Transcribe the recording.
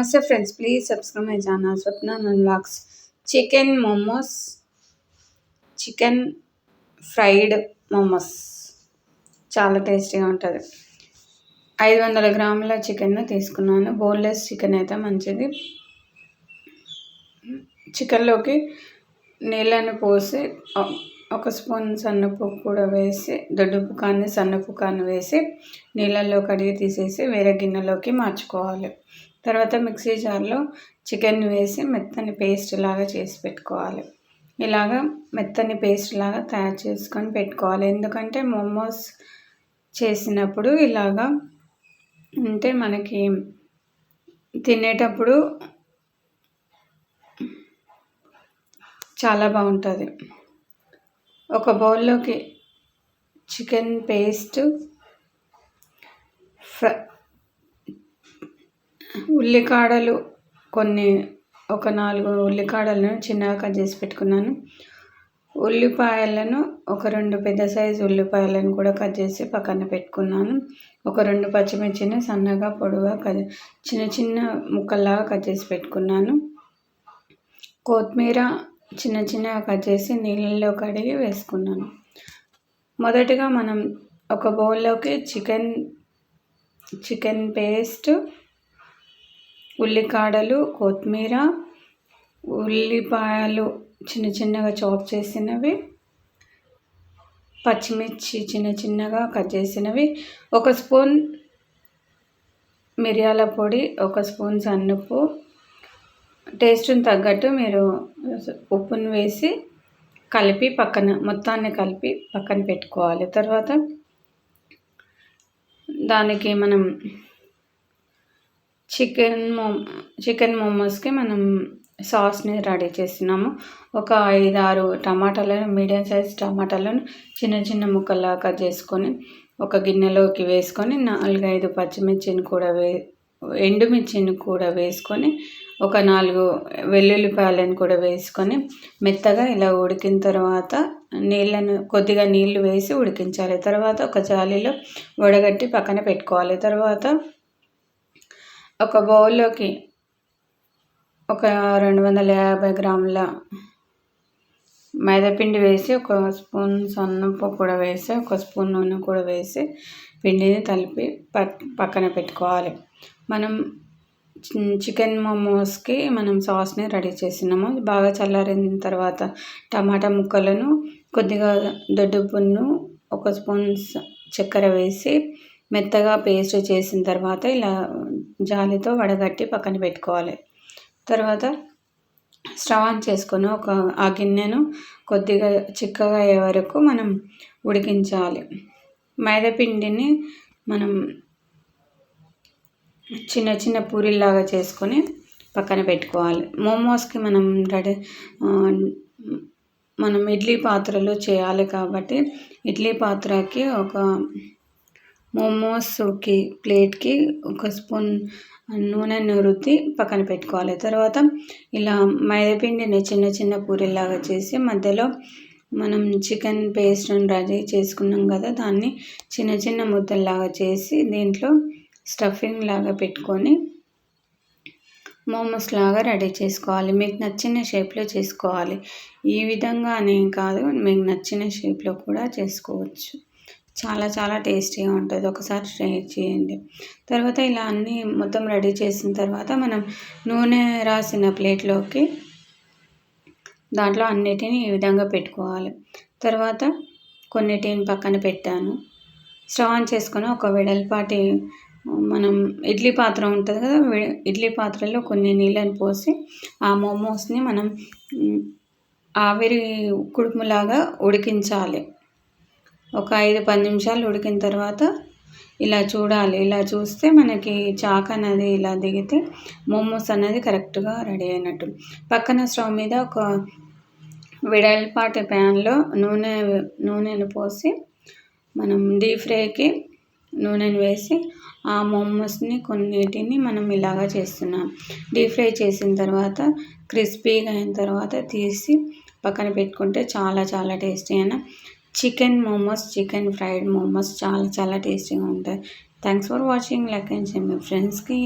నమస్తే friends, please subscribe my channel Swapna vlogs. Chicken momos, chicken fried momos చాలా టేస్టీగా ఉంటుంది. 500 గ్రాముల చికెన్ తీసుకున్నాను. బోన్లెస్ చికెన్ అయితే మంచిది. చికెన్లోకి నీళ్ళని పోసి ఒక స్పూన్ సన్నపు కూడా వేసి, దొడ్డుప్పు కానీ సన్నపు కానీ వేసి నీళ్ళల్లో కడిగి తీసేసి వేరే గిన్నెలోకి మార్చుకోవాలి. తర్వాత మిక్సీ జార్లో చికెన్ వేసి మెత్తని పేస్ట్ లాగా చేసి పెట్టుకోవాలి. ఇలాగా మెత్తని పేస్ట్ లాగా తయారు చేసుకొని పెట్టుకోవాలి. ఎందుకంటే మోమోస్ చేసినప్పుడు ఇలాగా ఉంటే మనకి తినేటప్పుడు చాలా బాగుంటుంది. ఒక బౌల్లోకి చికెన్ పేస్ట్, ఉల్లికాడలు ఒక 4 ఉల్లికాడలను చిన్నగా కట్ చేసి పెట్టుకున్నాను. ఉల్లిపాయలను ఒక 2 పెద్ద సైజు ఉల్లిపాయలను కూడా కట్ చేసి పక్కన పెట్టుకున్నాను. ఒక 2 పచ్చిమిర్చిని సన్నగా పొడుగా చిన్న చిన్న ముక్కల్లాగా కట్ చేసి పెట్టుకున్నాను. కొత్తిమీర చిన్న చిన్నగా కట్ చేసి నీళ్ళల్లో కడిగి వేసుకున్నాను. మొదటిగా మనం ఒక బౌల్లోకి చికెన్ పేస్ట్, ఉల్లికాడలు, కొత్తిమీర, ఉల్లిపాయలు చిన్న చిన్నగా చాప్ చేసినవి, పచ్చిమిర్చి చిన్న చిన్నగా కట్ చేసినవి, 1 స్పూన్ మిరియాల పొడి, 1 స్పూన్ సన్నుప్పు, టేస్ట్ని తగ్గట్టు మీరు ఉప్పును వేసి మొత్తాన్ని కలిపి పక్కన పెట్టుకోవాలి. తర్వాత దానికి మనం చికెన్ మోమోస్కి మనం సాస్ని రెడీ చేస్తున్నాము. ఒక 5-6 టమాటాలను, మీడియం సైజ్ టమాటాలను చిన్న చిన్న ముక్కల్లా కట్ చేసుకొని ఒక గిన్నెలోకి వేసుకొని 4-5 పచ్చిమిర్చిని కూడా ఎండుమిర్చిని కూడా వేసుకొని ఒక 4 వెల్లుల్లిపాయలను కూడా వేసుకొని మెత్తగా ఇలా ఉడికిన తర్వాత కొద్దిగా నీళ్లు వేసి ఉడికించాలి. తర్వాత ఒక జాలీలో వడగట్టి పక్కన పెట్టుకోవాలి. తర్వాత ఒక బౌల్లోకి ఒక 250 గ్రాముల మైదాపిండి వేసి, 1 స్పూన్ సన్నపు కూడా వేసి, 1 స్పూన్ నూనె కూడా వేసి పిండిని కలిపి పక్కన పెట్టుకోవాలి. మనం చికెన్ మోమోస్కి మనం సాస్ని రెడీ చేసినాము. బాగా చల్లారిన తర్వాత టమాటా ముక్కలను, కొద్దిగా దొడ్డుప్పును, 1 స్పూన్ చక్కెర వేసి మెత్తగా పేస్ట్ చేసిన తర్వాత ఇలా జాలితో వడగట్టి పక్కన పెట్టుకోవాలి. తర్వాత స్టవ్ ఆన్ చేసుకొని ఆ గిన్నెను కొద్దిగా చిక్కగా అయ్యే వరకు మనం ఉడికించాలి. మైదాపిండిని మనం చిన్న చిన్న పూరీలాగా చేసుకొని పక్కన పెట్టుకోవాలి. మోమోస్కి మనం ఇడ్లీ పాత్రలో చేయాలి కాబట్టి ఇడ్లీ పాత్రకి ఒక మోమోస్కి ప్లేట్కి 1 స్పూన్ నూనెను రుద్ది పక్కన పెట్టుకోవాలి. తర్వాత ఇలా మైదాపిండిని చిన్న చిన్న పూరీలాగా చేసి మధ్యలో మనం చికెన్ పేస్ట్ని రెడీ చేసుకున్నాం కదా, దాన్ని చిన్న చిన్న ముద్దల్లాగా చేసి దీంట్లో స్టఫింగ్ లాగా పెట్టుకొని మోమోస్ లాగా రెడీ చేసుకోవాలి. మీకు నచ్చిన షేప్లో చేసుకోవాలి. ఈ విధంగా అనేం కాదు, మీకు నచ్చిన షేప్లో కూడా చేసుకోవచ్చు. చాలా చాలా టేస్టీగా ఉంటుంది. ఒకసారి ట్రై చేయండి. తర్వాత ఇలా అన్నీ మొత్తం రెడీ చేసిన తర్వాత మనం నూనె రాసిన ప్లేట్లోకి దాంట్లో అన్నిటిని ఈ విధంగా పెట్టుకోవాలి. తర్వాత కొన్నిటిని పక్కన పెట్టాను. స్టవ్ ఆన్ చేసుకొని ఒక వెడల్పాటి మనం ఇడ్లీ పాత్ర ఉంటుంది కదా, ఇడ్లీ పాత్రలో కొన్ని నీళ్ళని పోసి ఆ మోమోస్ని మనం ఆవిరి కుడుములాగా ఉడికించాలి. ఒక 5-10 నిమిషాలు ఉడికిన తర్వాత ఇలా చూడాలి. ఇలా చూస్తే మనకి చాక్ అనేది ఇలా దిగితే మోమోస్ అనేది కరెక్ట్గా రెడీ అయినట్టు. పక్కన స్టవ్ మీద ఒక వెడల్పాటి ప్యాన్లో నూనెను పోసి మనం డీప్ ఫ్రైకి నూనెను వేసి ఆ మోమోస్ని కొన్నిటిని మనం ఇలాగా చేస్తున్నాం. డీప్ ఫ్రై చేసిన తర్వాత క్రిస్పీగా అయిన తర్వాత తీసి పక్కన పెట్టుకుంటే చాలా చాలా టేస్టీ అయిన chicken momos, chicken fried momos చాలా చాలా టేస్టీగా ఉంటాయి. Thanks for watching. Like and share మీ ఫ్రెండ్స్కి.